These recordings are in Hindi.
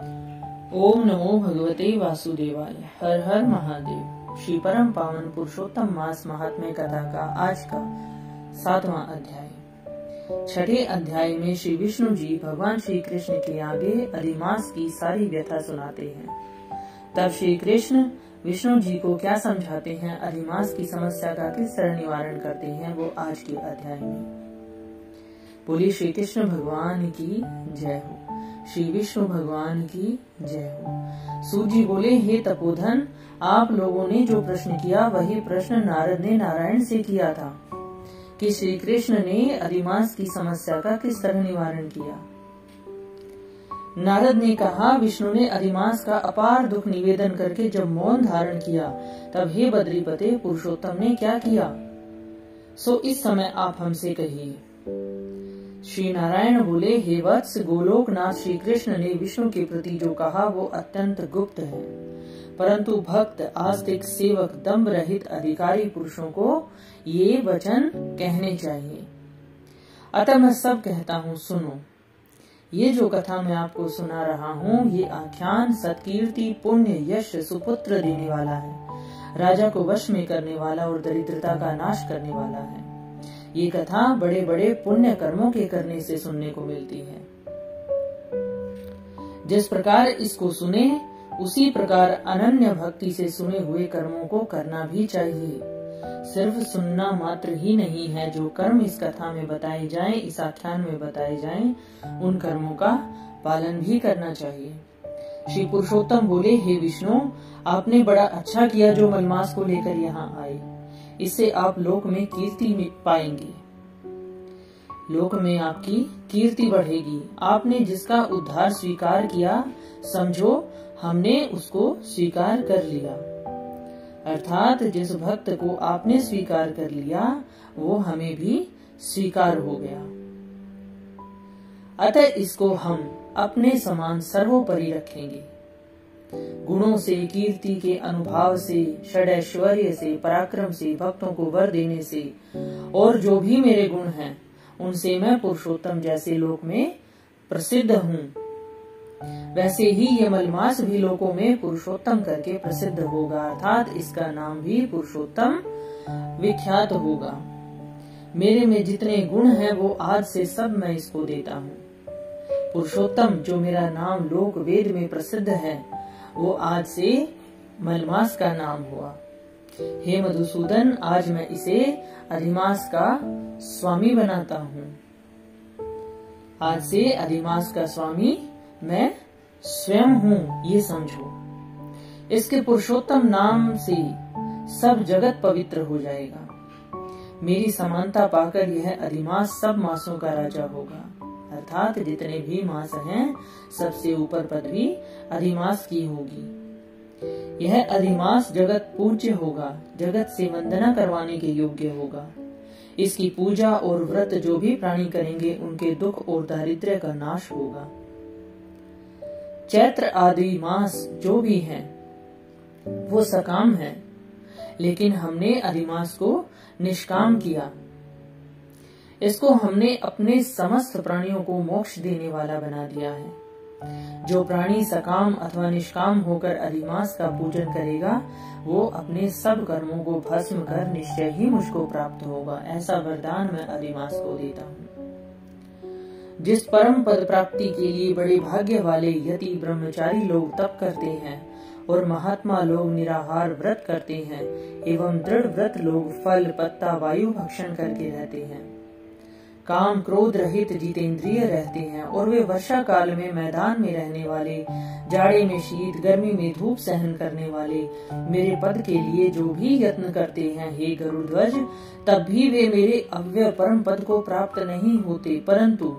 ओम नमो भगवते वासुदेवाय। हर हर महादेव। श्री परम पावन पुरुषोत्तम मास महात्म्य कथा का आज का 7वां अध्याय। छठे अध्याय में श्री विष्णु जी भगवान श्री कृष्ण के आगे अधिमास की सारी व्यथा सुनाते हैं। तब श्री कृष्ण विष्णु जी को क्या समझाते हैं, अधिमास की समस्या का किस तरह निवारण करते हैं, वो आज के अध्याय में। बोली श्री कृष्ण भगवान की जय हो। श्री विष्णु भगवान की जय हो। सूत जी बोले, हे तपोधन, आप लोगों ने जो प्रश्न किया वही प्रश्न नारद ने नारायण से किया था कि श्री कृष्ण ने अधिमास की समस्या का किस तरह निवारण किया। नारद ने कहा, विष्णु ने अधिमास का अपार दुख निवेदन करके जब मौन धारण किया, तब हे बद्रीपते पुरुषोत्तम ने क्या किया, सो इस समय आप हमसे कहिए। श्री नारायण बोले, हे वत्स, गोलोकनाथ श्री कृष्ण ने विष्णु के प्रति जो कहा वो अत्यंत गुप्त है, परंतु भक्त, आस्तिक, सेवक, दम्भ रहित अधिकारी पुरुषों को ये वचन कहने चाहिए। अतः मैं सब कहता हूँ, सुनो। ये जो कथा मैं आपको सुना रहा हूँ, ये आख्यान सत्कीर्ति, पुण्य, यश, सुपुत्र देने वाला है, राजा को वश में करने वाला और दरिद्रता का नाश करने वाला है। ये कथा बड़े बड़े पुण्य कर्मों के करने से सुनने को मिलती है। जिस प्रकार इसको सुने उसी प्रकार अनन्य भक्ति से सुने हुए कर्मों को करना भी चाहिए। सिर्फ सुनना मात्र ही नहीं है, जो कर्म इस कथा में बताए जाएं, इस आख्यान में बताए जाएं, उन कर्मों का पालन भी करना चाहिए। श्री पुरुषोत्तम बोले, हे विष्णु, आपने बड़ा अच्छा किया जो मलमास को लेकर यहाँ आए। इससे आप लोक में कीर्ति पाएंगे, लोक में आपकी कीर्ति बढ़ेगी। आपने जिसका उद्धार स्वीकार किया, समझो हमने उसको स्वीकार कर लिया। अर्थात जिस भक्त को आपने स्वीकार कर लिया वो हमें भी स्वीकार हो गया। अतः इसको हम अपने समान सर्वोपरि रखेंगे। गुणों से, कीर्ति के अनुभाव से, षडैश्वर्य से, पराक्रम से, भक्तों को वर देने से और जो भी मेरे गुण हैं उनसे मैं पुरुषोत्तम जैसे लोक में प्रसिद्ध हूँ। वैसे ही ये मलमास भी लोकों में पुरुषोत्तम करके प्रसिद्ध होगा, अर्थात इसका नाम भी पुरुषोत्तम विख्यात होगा। मेरे में जितने गुण हैं वो आज से सब मैं इसको देता हूँ। पुरुषोत्तम जो मेरा नाम लोक वेद में प्रसिद्ध है वो आज से मलमास का नाम हुआ। हे मधुसूदन, आज मैं इसे अधिमास का स्वामी बनाता हूँ। आज से अधिमास का स्वामी मैं स्वयं हूँ, ये समझो। इसके पुरुषोत्तम नाम से सब जगत पवित्र हो जाएगा। मेरी समानता पाकर यह अधिमास सब मासों का राजा होगा, अर्थात जितने भी मास हैं सबसे ऊपर पदवी अधिमास की होगी। यह अधिमास जगत पूज्य होगा, जगत से वंदना करवाने के योग्य होगा। इसकी पूजा और व्रत जो भी प्राणी करेंगे उनके दुख और दारिद्र्य का नाश होगा। चैत्र आदि मास जो भी हैं वो सकाम है, लेकिन हमने अधिमास को निष्काम किया। इसको हमने अपने समस्त प्राणियों को मोक्ष देने वाला बना दिया है। जो प्राणी सकाम अथवा निष्काम होकर अधिमास का पूजन करेगा वो अपने सब कर्मों को भस्म कर निश्चय ही मुझको प्राप्त होगा। ऐसा वरदान मैं अधिमास को देता हूँ। जिस परम पद प्राप्ति के लिए बड़े भाग्य वाले यति ब्रह्मचारी लोग तप करते हैं और महात्मा लोग निराहार व्रत करते हैं एवं दृढ़ व्रत लोग फल, पत्ता, वायु भक्षण करके रहते हैं, काम क्रोध रहित जितेंद्रिय रहते हैं और वे वर्षा काल में मैदान में रहने वाले, जाड़े में शीत, गर्मी में धूप सहन करने वाले, मेरे पद के लिए जो भी यत्न करते हैं, हे गरुड़ध्वज, तब भी वे मेरे अव्यय परम पद को प्राप्त नहीं होते, परंतु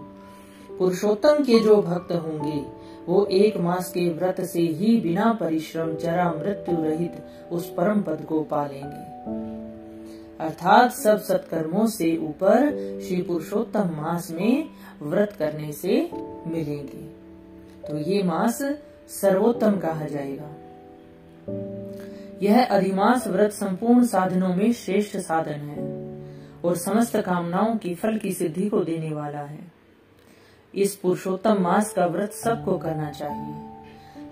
पुरुषोत्तम के जो भक्त होंगे वो 1 मास के व्रत से ही बिना परिश्रम, जरा, मृत्यु रहित उस परम पद को पालेंगे। अर्थात सब सत्कर्मों से ऊपर श्री पुरुषोत्तम मास में व्रत करने से मिलेंगे। तो ये मास सर्वोत्तम कहा जाएगा। यह अधिमास व्रत संपूर्ण साधनों में श्रेष्ठ साधन है और समस्त कामनाओं की फल की सिद्धि को देने वाला है। इस पुरुषोत्तम मास का व्रत सबको करना चाहिए।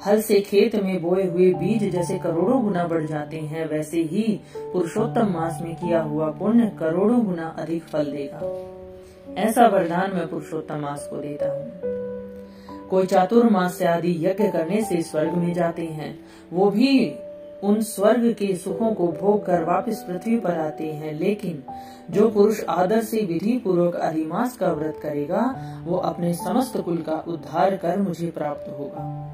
हल से खेत में बोए हुए बीज जैसे करोड़ों गुना बढ़ जाते हैं, वैसे ही पुरुषोत्तम मास में किया हुआ पुण्य करोड़ों गुना अधिक फल देगा। ऐसा वरदान मैं पुरुषोत्तम मास को देता हूँ। कोई चातुर्मास्य आदि यज्ञ करने से स्वर्ग में जाते हैं, वो भी उन स्वर्ग के सुखों को भोग कर वापस पृथ्वी पर आते हैं, लेकिन जो पुरुष आदर से विधि पूर्वक अधिमास का व्रत करेगा, वो अपने समस्त कुल का उद्धार कर मुझे प्राप्त होगा।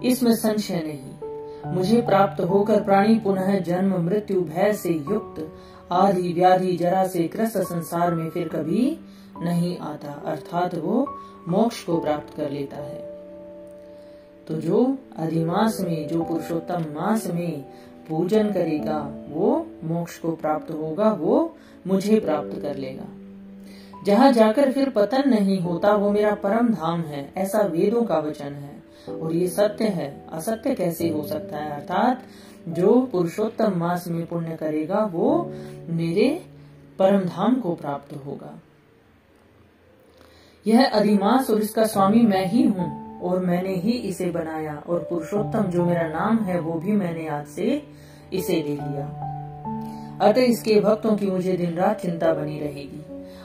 इसमें संशय नहीं। मुझे प्राप्त होकर प्राणी पुनः जन्म मृत्यु भय से युक्त आदि व्याधि जरा से ग्रस्त संसार में फिर कभी नहीं आता, अर्थात वो मोक्ष को प्राप्त कर लेता है। तो जो अधिमास में, जो पुरुषोत्तम मास में पूजन करेगा, वो मोक्ष को प्राप्त होगा, वो मुझे प्राप्त कर लेगा। जहाँ जाकर फिर पतन नहीं होता, वो मेरा परम धाम है, ऐसा वेदों का वचन है। और ये सत्य है, असत्य कैसे हो सकता है। अर्थात जो पुरुषोत्तम मास में पुण्य करेगा, वो मेरे परम धाम को प्राप्त होगा। यह अधिमास और इसका स्वामी मैं ही हूँ, और मैंने ही इसे बनाया, और पुरुषोत्तम जो मेरा नाम है, वो भी मैंने आज से इसे ले लिया। अतः इसके भक्तों की मुझे दिन रात चिंता बनी रहेगी।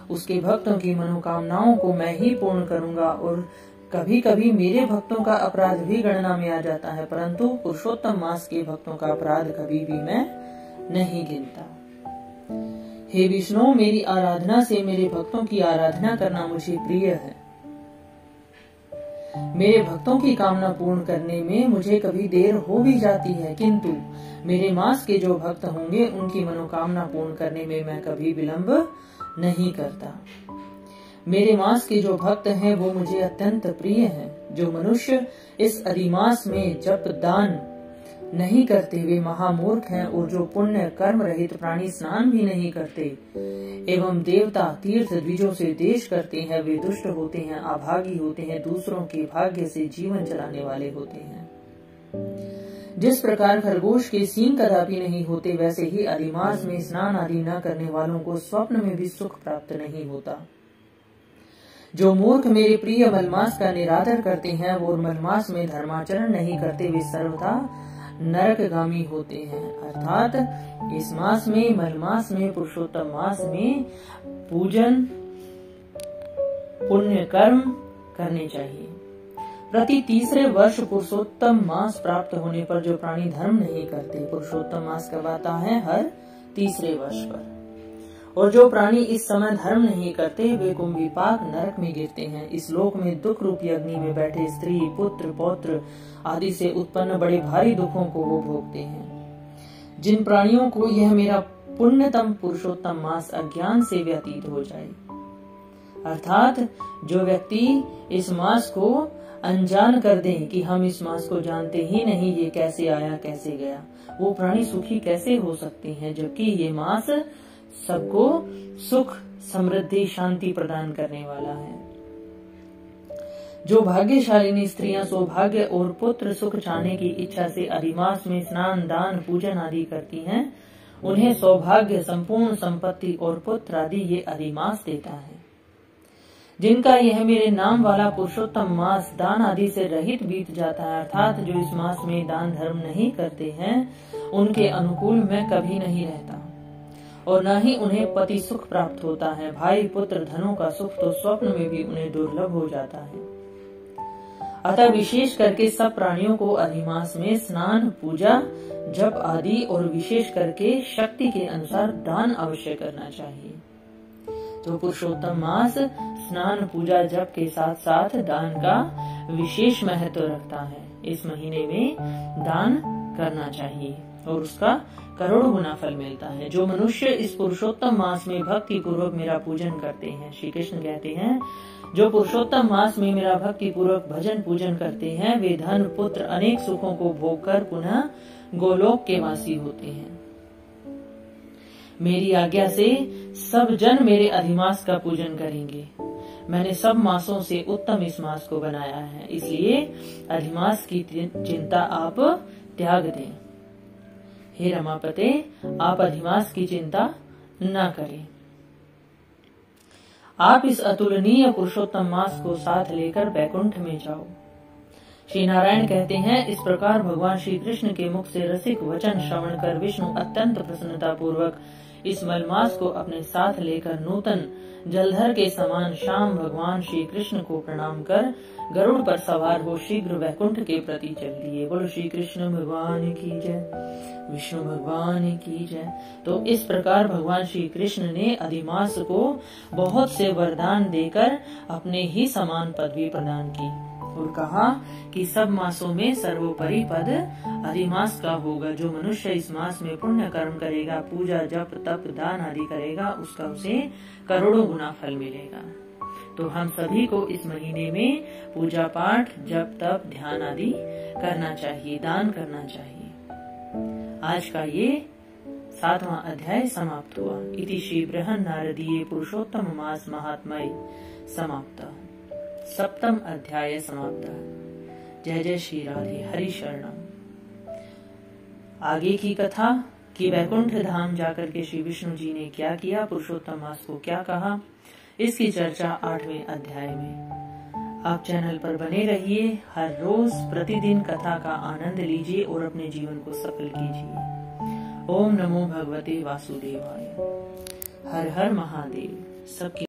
उसके भक्तों की मनोकामनाओं को मैं ही पूर्ण करूंगा, और कभी कभी मेरे भक्तों का अपराध भी गणना में आ जाता है, परंतु पुरुषोत्तम मास के भक्तों का अपराध कभी भी मैं नहीं गिनता। हे विष्णु, मेरी आराधना से मेरे भक्तों की आराधना करना मुझे प्रिय है। मेरे भक्तों की कामना पूर्ण करने में मुझे कभी देर हो भी जाती है, किंतु मेरे मास के जो भक्त होंगे, उनकी मनोकामना पूर्ण करने में मैं कभी विलंब नहीं करता। मेरे मास के जो भक्त हैं, वो मुझे अत्यंत प्रिय हैं। जो मनुष्य इस अधिमास में जप दान नहीं करते, वे महामूर्ख हैं, और जो पुण्य कर्म रहित प्राणी स्नान भी नहीं करते एवं देवता तीर्थ द्विजों से देश करते हैं, वे दुष्ट होते हैं, अभागी होते हैं, दूसरों के भाग्य से जीवन चलाने वाले होते हैं। जिस प्रकार खरगोश के सींग कदापि नहीं होते, वैसे ही अधिमास में स्नान आदि न करने वालों को स्वप्न में भी सुख प्राप्त नहीं होता। जो मूर्ख मेरे प्रिय मलमास का निरादर करते हैं, वो मलमास में धर्माचरण नहीं करते, वे सर्वथा नरकगामी होते हैं। अर्थात इस मास में, मलमास में, पुरुषोत्तम मास में पूजन पुण्य कर्म करने चाहिए। प्रति तीसरे वर्ष पुरुषोत्तम मास प्राप्त होने पर जो प्राणी धर्म नहीं करते, पुरुषोत्तम मास कब आता है? हर तीसरे वर्ष पर। और जो प्राणी इस समय धर्म नहीं करते, वे कुंभिपाक नरक में गिरते हैं। इस लोक में दुख रूपी अग्नि में बैठे स्त्री, पुत्र, पौत्र आदि से उत्पन्न बड़े भारी दुखों को वो भोगते हैं। जिन प्राणियों को यह मेरा पुण्यतम पुरुषोत्तम मास अज्ञान से व्यतीत हो जाए, अर्थात जो व्यक्ति इस मास को अनजान कर दे कि हम इस मास को जानते ही नहीं, ये कैसे आया कैसे गया, वो प्राणी सुखी कैसे हो सकते हैं, जबकि ये मास सबको सुख, समृद्धि, शांति प्रदान करने वाला है। जो भाग्यशालिनी स्त्रियां सौभाग्य और पुत्र सुख चाहने की इच्छा से अधिमास में स्नान, दान, पूजन आदि करती हैं, उन्हें सौभाग्य, संपूर्ण संपत्ति और पुत्र आदि ये अधिमास देता है। जिनका यह मेरे नाम वाला पुरुषोत्तम मास दान आदि से रहित बीत जाता है, अर्थात जो इस मास में दान धर्म नहीं करते हैं, उनके अनुकूल मैं कभी नहीं रहता, और न ही उन्हें पति सुख प्राप्त होता है। भाई, पुत्र, धनों का सुख तो स्वप्न में भी उन्हें दुर्लभ हो जाता है। अतः विशेष करके सब प्राणियों को अधिमास में स्नान, पूजा, जप आदि और विशेष करके शक्ति के अनुसार दान अवश्य करना चाहिए। तो पुरुषोत्तम मास स्नान, पूजा, जप के साथ साथ दान का विशेष महत्व रखता है। इस महीने में दान करना चाहिए और उसका करोड़ गुना फल मिलता है। जो मनुष्य इस पुरुषोत्तम मास में भक्ति पूर्वक मेरा पूजन करते हैं, श्री कृष्ण कहते हैं, जो पुरुषोत्तम मास में मेरा भक्ति पूर्वक भजन पूजन करते हैं, वे धन, पुत्र, अनेक सुखों को भोग कर पुनः गोलोक के वासी होते हैं। मेरी आज्ञा से सब जन मेरे अधिमास का पूजन करेंगे। मैंने सब मासों से उत्तम इस मास को बनाया है, इसलिए अधिमास की चिंता आप त्याग दें। हे रमापते, आप अधिमास की चिंता न करें। आप इस अतुलनीय पुरुषोत्तम मास को साथ लेकर बैकुंठ में जाओ। श्री नारायण कहते हैं, इस प्रकार भगवान श्री कृष्ण के मुख से रसिक वचन श्रवण कर विष्णु अत्यंत प्रसन्नता पूर्वक इस मलमास को अपने साथ लेकर नूतन जलधर के समान शाम भगवान श्री कृष्ण को प्रणाम कर गरुड़ पर सवार हो शीघ्र वैकुंठ के प्रति चल दिए। बोलो श्री कृष्ण भगवान की जय, विष्णु भगवान की जय। तो इस प्रकार भगवान श्री कृष्ण ने अधिमास को बहुत से वरदान देकर अपने ही समान पदवी प्रदान की और कहा कि सब मासों में सर्वोपरि पद अधिमास का होगा। जो मनुष्य इस मास में पुण्य कर्म करेगा, पूजा जप तप दान आदि करेगा, उसका उसे करोड़ों गुना फल मिलेगा। तो हम सभी को इस महीने में पूजा पाठ जप तप ध्यान आदि करना चाहिए, दान करना चाहिए। आज का ये 7वां अध्याय समाप्त हुआ। इति श्री बृहन् नारदीय पुरुषोत्तम मास महात्म्य समाप्त। 7वां अध्याय समाप्त। जय जय श्री राधे, हरि शरणम। आगे की कथा कि वैकुंठ धाम जाकर के श्री विष्णु जी ने क्या किया, पुरुषोत्तम मास को क्या कहा, इसकी चर्चा 8वें अध्याय में। आप चैनल पर बने रहिए, हर रोज प्रतिदिन कथा का आनंद लीजिए और अपने जीवन को सफल कीजिए। ओम नमो भगवते वासुदेवाय। हर हर महादेव। सबकी